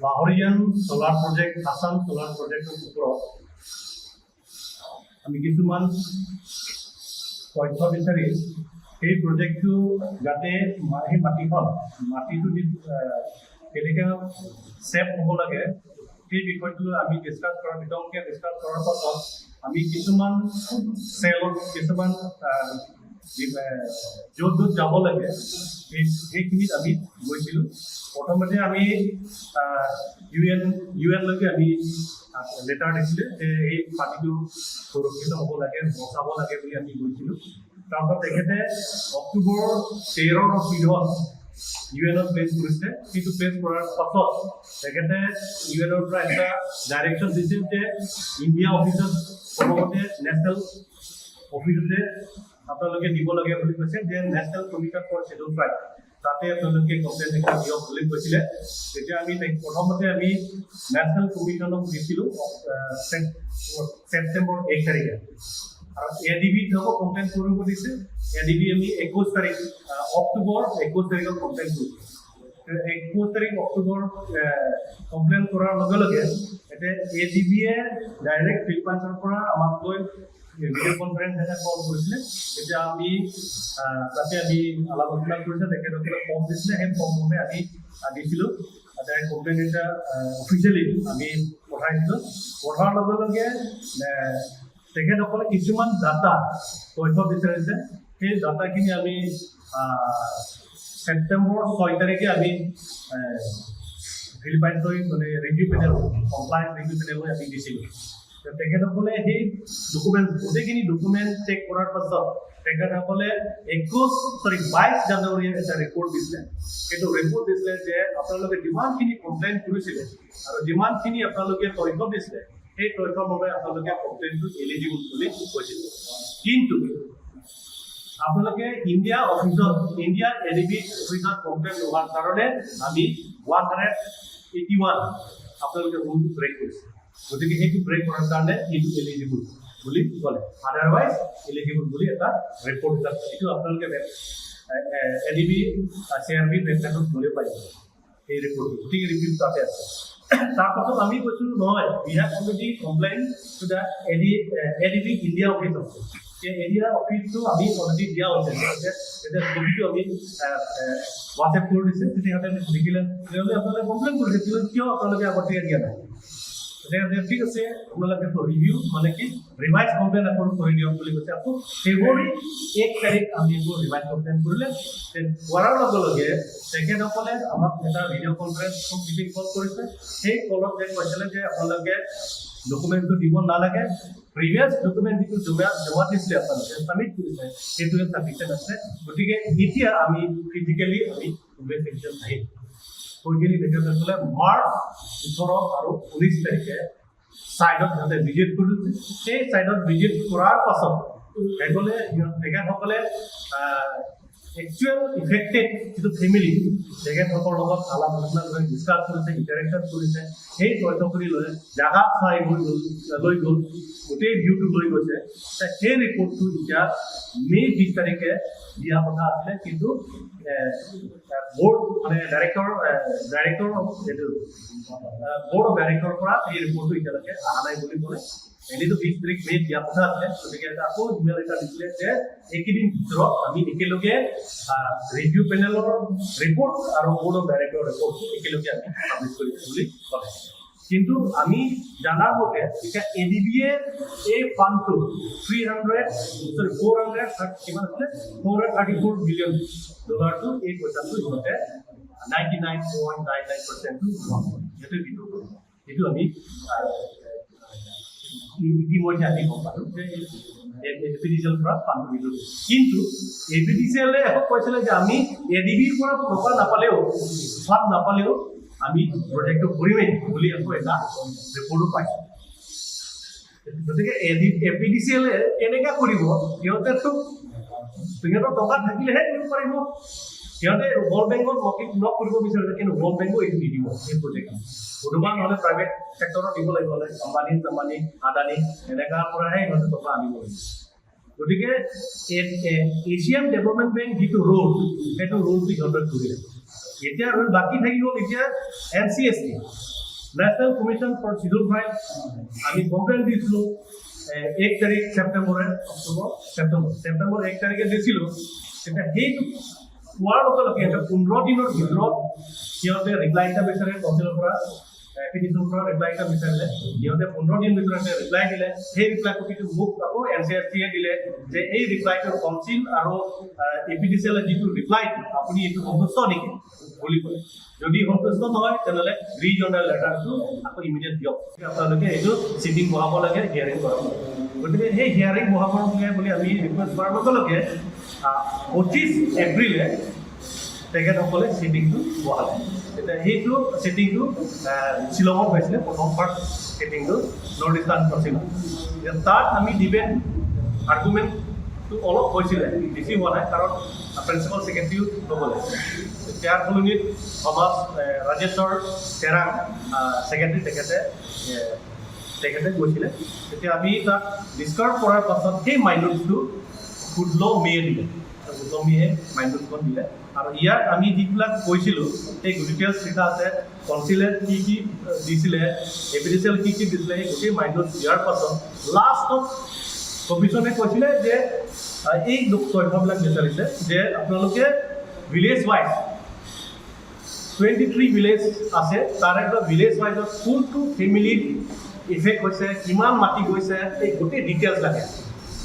লাহোৰিয়ান solar project Assam solar প্ৰজেক্টেৰ ওপৰত আমি কিছুমান তথ্য বিচাৰি সেই প্ৰজেক্টটো যাতে সেই মাটিটো কেনেকৈ ছেভ হ'ব লাগে সেই বিষয়টো আমি বিতংকৈ ডিছকাছ কৰাৰ পাছত আমি কিছুমান চেলত কিছুমান য'ত যাব লাগে সেইখিনিত আমি গৈছিলোঁ। প্ৰথমতে আমি ইউএনলৈকে আমি লেটাৰ দিছিলে যে এই পানীটো সুৰক্ষিত হ'ব লাগে, বচাব লাগে বুলি আমি গৈছিলোঁ। তাৰপিছত তেখেতে অক্টোবৰ 13 আৰু 14 ইউএনত প্লেচ কৰিছিলে। সেইটো প্লেচ কৰাৰ পাছত তেখেতে ইউএনৰ পৰা এটা ডাইৰেকশ্যন দিছিল যে ইণ্ডিয়া অফিচত প্ৰথমতে নেশ্যনেল অফিচতে আপোনালোকে দিব লাগে বুলি কৈছে যে national commission for schedule tribe তাতে আপোনালোকে কমপ্লেইন এটা দিয়ক বুলি কৈছিলে। তেতিয়া আমি প্ৰথমতে আমি নেশ্যনেল কমিশ্যনক দিছিলোঁ ছেপ্টেম্বৰ 1 তাৰিখে আৰু এডিবি ধৰক কমপ্লেইন কৰিব দিছে। এডিবি আমি 21 তাৰিখ অক্টোবৰ 21 তাৰিখত কমপ্লেইন কৰিছোঁ। 21 তাৰিখ অক্টোবৰ কমপ্লেইন কৰাৰ লগে লগে এতিয়া এডিবিয়ে ডাইৰেক্ট ফিলিপাইন্সৰ পৰা আমাক লৈ ভিডিঅ' কনফাৰেন্স এটা কল কৰিছিলে। তেতিয়া আমি তাতে আমি আলাপ আলোচনা কৰিছোঁ, তেখেতসকলে ফৰ্ম দিছিলে, সেই ফৰ্মমতে আমি দিছিলোঁ। তাতে কমপ্লেইন এটা অফিচিয়েলি আমি পঠাইছিলোঁ। পঠোৱাৰ লগে লগে তেখেতসকলে কিছুমান ডাটা তথ্য বিচাৰিছে। সেই ডাটাখিনি আমি ছেপ্টেম্বৰ 6 তাৰিখে আমি ফিলিপাইন্সৰ মানে ৰিভিউ পেনেল কমপ্লায়েন্স ৰিভিউ পেনেললৈ আমি দিছিলোঁ। তেখেতসকলে সেই গোটেইখিনি ডকুমেণ্ট চেক কৰাৰ পাছত তেখেতসকলে 22 জানুৱাৰীয়ে এটা ৰিপৰ্ট দিছিলে। সেইটো ৰিপৰ্ট দিছিলে যে আপোনালোকে যিমানখিনি কমপ্লেইন কৰিছিলে আৰু যিমানখিনি আপোনালোকে তথ্য দিছিলে সেই তথ্যৰ বাবে আপোনালোকে কমপ্লেইনটো এলিজিবল বুলি কৈছিল। কিন্তু আপোনালোকে ইণ্ডিয়া এডিবি অফিচত কমপ্লেইন লোৱাৰ কাৰণে আমি 181 আপোনালোকে ৰুলটো ব্ৰেক কৰিছে। গতিকে সেইটো ব্ৰেক কৰাৰ কাৰণে এইটো এলিজিবল বুলি ক'লে, আদাৰৱাইজ এলিজিবল বুলি এটা ৰিপৰ্ট এটা এইটো আপোনালোকে এডিবি CRB ৱেবছাইটত গ'লে পাই যাব এই ৰিপৰ্টটো। গতিকে ৰিভিউ তাতে আছে। তাৰপাছত আমি কৈছিলোঁ নহয়, we have already complain to the ADB India office আছে। সেই এৰিয়া অফিচটো আমি অলৰেডি দিয়া হৈছে। তেতিয়া কপিটো আমি হোৱাটছএপ কৰি দিছে। তেতিয়াহ'লে দেখিলে তেতিয়াহ'লে আপোনালোকে কমপ্লেইন কৰিছে, কিয় আপোনালোকে আগতীয়াকৈ দিয়া নাই? ঠিক আছে, আপোনালোকে ৰিভিউ মানে কি ৰিভাইজ কমপ্লেইন আকৌ কৰি দিয়ক বুলি কৈছে। আকৌ ফেব্ৰুৱাৰী 1 তাৰিখ আমি আকৌ ৰিভাইজ কমপ্লেইন কৰিলে। কৰাৰ লগে লগে তেখেতসকলে আমাক এটা ভিডিঅ' কনফাৰেন্স মিটিং কল কৰিছে। সেই কলত যে কৈছিলে যে আপোনালোকে ডকুমেণ্টটো দিব নালাগে, প্ৰিভিয়াছ ডকুমেণ্ট যিটো জমা দিছিলে আপোনালোকে ছাবমিট কৰিছে সেইটোৱে ছাফিচিয়েণ্ট আছে। গতিকে এতিয়া আমি ফিজিকেলি আমি ইনভেষ্টিগেশ্যন আহিম। কৈকেলি তেখেতসকলে মাৰ্চ 18 আৰু 19 তাৰিখে ছাইডত সিহঁতে ভিজিট কৰিছে। সেই ছাইডত ভিজিট কৰাৰ পাছত তেখেতসকলে একচুৱেল ইফেক্টেড যিটো ফেমিলি তেখেতসকলৰ লগত আলাপ আলোচনা কৰি ডিছকাছ কৰিছে, ইণ্টাৰেকশ্যন কৰিছে। সেই তথ্যখিনি লৈ জাগা চাই লৈ গ'ল, গোটেই ভিউটো লৈ গৈছে। সেই ৰিপৰ্টটো এতিয়া মে 20 তাৰিখে দিয়া কথা আছিলে, কিন্তু ব'ৰ্ড মানে ব'ৰ্ড অফ ডাইৰেক্টৰৰ পৰা এই ৰিপৰ্টটো এতিয়ালৈকে অহা নাই বুলি ক'লে। এনেইতো 20 তাৰিখ মে দিয়া কথা আছিলে। গতিকে আকৌ ইমেইল এটা দিছিলে যে এইকেইদিন ভিতৰত আমি একেলগে ৰিভিউ পেনেলৰ ৰিপৰ্ট আৰু ব'ৰ্ড অফ ডাইৰেক্টৰৰ ৰিপৰ্ট একেলগে আমি পাব্লিছ কৰিম বুলি ক'লে। কিন্তু আমি জনাৰ মতে এতিয়া এডিবিয়ে এই ফাণ্ডটো 434 বিলিয়ন ডলাৰটো এই পইচাটো সিহঁতে 99.99% সেইটো আমি ইতিমধ্যে আমি গম পালোঁ যে এপিডিচিএল পৰা ফাণ্ডটো বিলো। কিন্তু এপিডিচিএলে আকৌ কৈছিলে যে আমি এডিবিৰ পৰা প্ৰপাৰ ফাণ্ড নাপালেও আমি প্ৰজেক্টটো কৰিমেই বুলি আকৌ এটা ৰিপৰ্টো পাইছোঁ। গতিকে এপিডিচিএলে কেনেকৈ কৰিব? সিহঁতৰ টকা থাকিলেহে কৰিব পাৰিব। সিহঁতে ৱৰ্ল্ড বেংকত লগ কৰিব বিচাৰিছে, কিন্তু ৱৰ্ল্ড বেংকো এইটো নিদিব এই প্ৰজেক্ট। কোনোবা নহ'লে প্ৰাইভেট ছেক্টৰত দিব লাগিব, আম্বানী আদানী এনেকুৱাৰ পৰাহে সিহঁতে টকা আনিব লাগিব। গতিকে এছিয়ান ডেভেলপমেণ্ট বেংক যিটো ৰোল সেইটো ৰোলটো সিহঁতে ধৰি ৰাখিছে। এতিয়া আৰু বাকী থাকি গ'ল এতিয়া NCST national commission for civil rights আমি কমপ্লেইন দিছিলোঁ 1 তাৰিখ ছেপ্টেম্বৰ 1 তাৰিখে দিছিলোঁ তেতিয়া সেইটো পোৱাৰ লগে লগে 15 দিনৰ ভিতৰত সিহঁতে ৰিপ্লাই এটা বিচাৰে কাউন্সিলৰ পৰা এপ্লিকেশ্যন পৰা ৰিপ্লাই এটা বিচাৰিলে সিহঁতে 15 দিন ভিতৰতে ৰিপ্লাই দিলে সেই ৰিপ্লাই কপিটো মোক আকৌ NCST-য়ে দিলে যে এই ৰিপ্লাইটো কাউন্সিল আৰু APDCL যিটো ৰিপ্লাই আপুনি এইটো সন্তুষ্ট নেকি বুলি ক'লে যদি সন্তুষ্ট নহয় তেনেহ'লে ৰিজনাল লেটাৰটো আকৌ ইমিডিয়েট দিয়ক আপোনালোকে এইটো চিটিং বহাব লাগে হিয়াৰিং কৰাব গতিকে সেই হিয়াৰিং বহাব লাগে বুলি আমি ৰিকুৱেষ্ট কৰাৰ লগে লগে 25 এপ্ৰিলে তেখেতসকলে চিটিংটো বহালে এতিয়া সেইটো চিটিংটো শ্বিলঙত হৈছিলে প্ৰথম ফাৰ্ষ্ট চিটিংটো নৰ্থ ইষ্টাৰ্ণ কাউন্সিলত তাত আমি ডিবেট আৰ্গুমেণ্টটো অলপ হৈছিলে বেছি হোৱা নাই কাৰণ প্ৰিন্সিপাল ছেক্ৰেটাৰীও নগ'লে ইয়াৰ সলনিত সমাজ ৰাজেশ্বৰ তেৰাং ছেক্ৰেটাৰী তেখেতে গৈছিলে তেতিয়া আমি তাক ডিছকাছ কৰাৰ পাছত সেই মাইনৰিটিটো 16 মে'য়ে দিলে 16 মে'য়ে মাইনৰিটিখন দিলে আৰু ইয়াত আমি যিবিলাক কৈছিলোঁ সেই ডিটেইলছ লিখা আছে কাউন্সিলে কি দিছিলে APDCL কি দিছিলে সেই গোটেই মাইনৰিটি দিয়াৰ পাছত লাষ্টত কমিশ্যনে কৈছিলে যে এই তথ্যবিলাক বিচাৰিছে যে আপোনালোকে ভিলেজ ৱাইজ 23 ভিলেজ আছে তাৰে ভিলেজ ৱাইজত কোনটো ফেমিলিত ইফেক্ট হৈছে কিমান মাটি গৈছে এই গোটেই ডিটেইলছ লাগে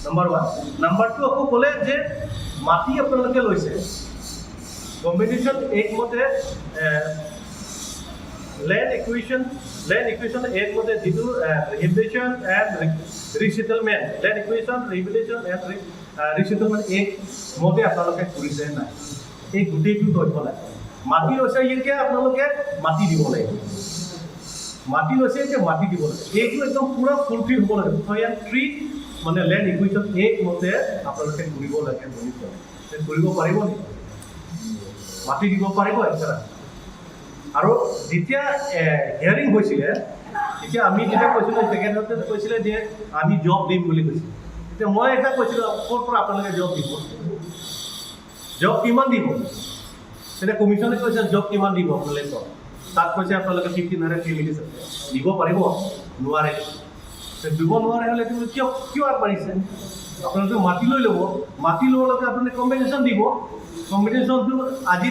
নম্বৰ 1 নম্বৰ 2 আকৌ ক'লে যে মাটি আপোনালোকে লৈছে কম্বিনেশ্যন এক মতে লেণ্ড ইকুৱেশ্যন এক মতে যিটো rehabilitation and resettlement land equation rehabilitation and resettlement এক মতে আপোনালোকে কৰিছে নাই এই গোটেইটো তথ্য লাগে মাটি লৈছে এতিয়া আপোনালোকে মাটি দিব লাগিব মাটি লৈছে এতিয়া মাটি দিব লাগে এইটো একদম পুৰা ফুলফিল হ'ব লাগে 3 মানে লেণ্ড ইকুৱেশ্যন এক মতে আপোনালোকে কৰিব লাগে কৰিব পাৰিব নেকি মাটি দিব পাৰিব এক্সট্ৰা আৰু যেতিয়া হিয়াৰিং হৈছিলে তেতিয়া আমি যেতিয়া কৈছিলোঁ তেখেতসকলে কৈছিলে যে আমি জব দিম বুলি কৈছিলোঁ তেতিয়া মই এটা কৈছিলোঁ ক'ৰ পৰা আপোনালোকে জব দিব জব কিমান দিব তেতিয়া কমিশ্যনে কৈছে জব কিমান দিব আপোনালোকে কওক তাত কৈছে আপোনালোকে 1500 ফেমিলিজ আছে দিব পাৰিব নোৱাৰে দিব নোৱাৰে হ'লে তুমি কিয় আগবাঢ়িছে আপোনালোকে মাটি লৈ ল'ব মাটি লোৱাৰ লগে আপোনালোকে কম্পেনচেশ্যন দিব কম্পেনচেশ্যনটো আজি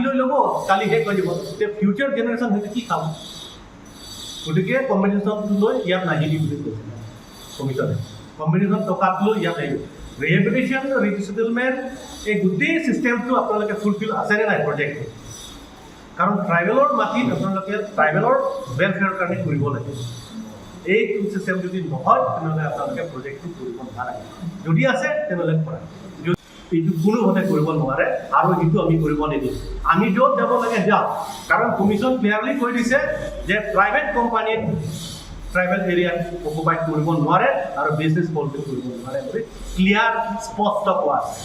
লৈ ল'ব কালি শেষ কৰি দিব এতিয়া ফিউচাৰ জেনেৰেশ্যন সেইটো কি খাব গতিকে কম্পেনচেশ্যনটো লৈ ইয়াত নাহিবি বুলি কৈছে কমিশ্যনে কম্পেনচেশ্যন টকাটো লৈ ইয়াত আহিব ৰিহেবিলিটেশ্যন ৰিছেটেলমেণ্ট এই গোটেই চিষ্টেমটো আপোনালোকে ফুলফিল আছেনে নাই প্ৰজেক্টটো কাৰণ ট্ৰাইবেলৰ মাটিত আপোনালোকে ট্ৰাইবেলৰ ৱেলফেয়াৰৰ কাৰণে কৰিব লাগে এইটো চিষ্টেম যদি নহয় তেনেহ'লে আপোনালোকে প্ৰজেক্টটো কৰিব নোৱাৰে যদি আছে তেনেহ'লে কৰা এইটো কোনোমতে কৰিব নোৱাৰে আৰু সেইটো আমি কৰিব নিদিওঁ আমি য'ত যাব লাগে যাওঁ কাৰণ কমিশ্যন ক্লিয়াৰলি কৈ দিছে যে প্ৰাইভেট কোম্পানীত ট্ৰাইবেল এৰিয়াত অকুপাইড কৰিব নোৱাৰে আৰু বিজনেছ পলিচি কৰিব নোৱাৰে বুলি ক্লিয়াৰ স্পষ্ট কোৱা আছে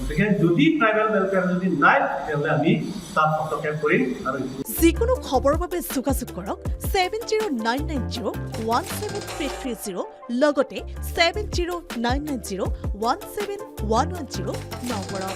গতিকে যদি ট্ৰাইবেল ৱেলফেয়াৰ যদি নাই তেতিয়াহ'লে আমি তাত হস্তক্ষেপ কৰিম আৰু যিকোনো খবৰৰ বাবে যোগাযোগ কৰক 7099017330 লগতে 7099017110 নম্বৰত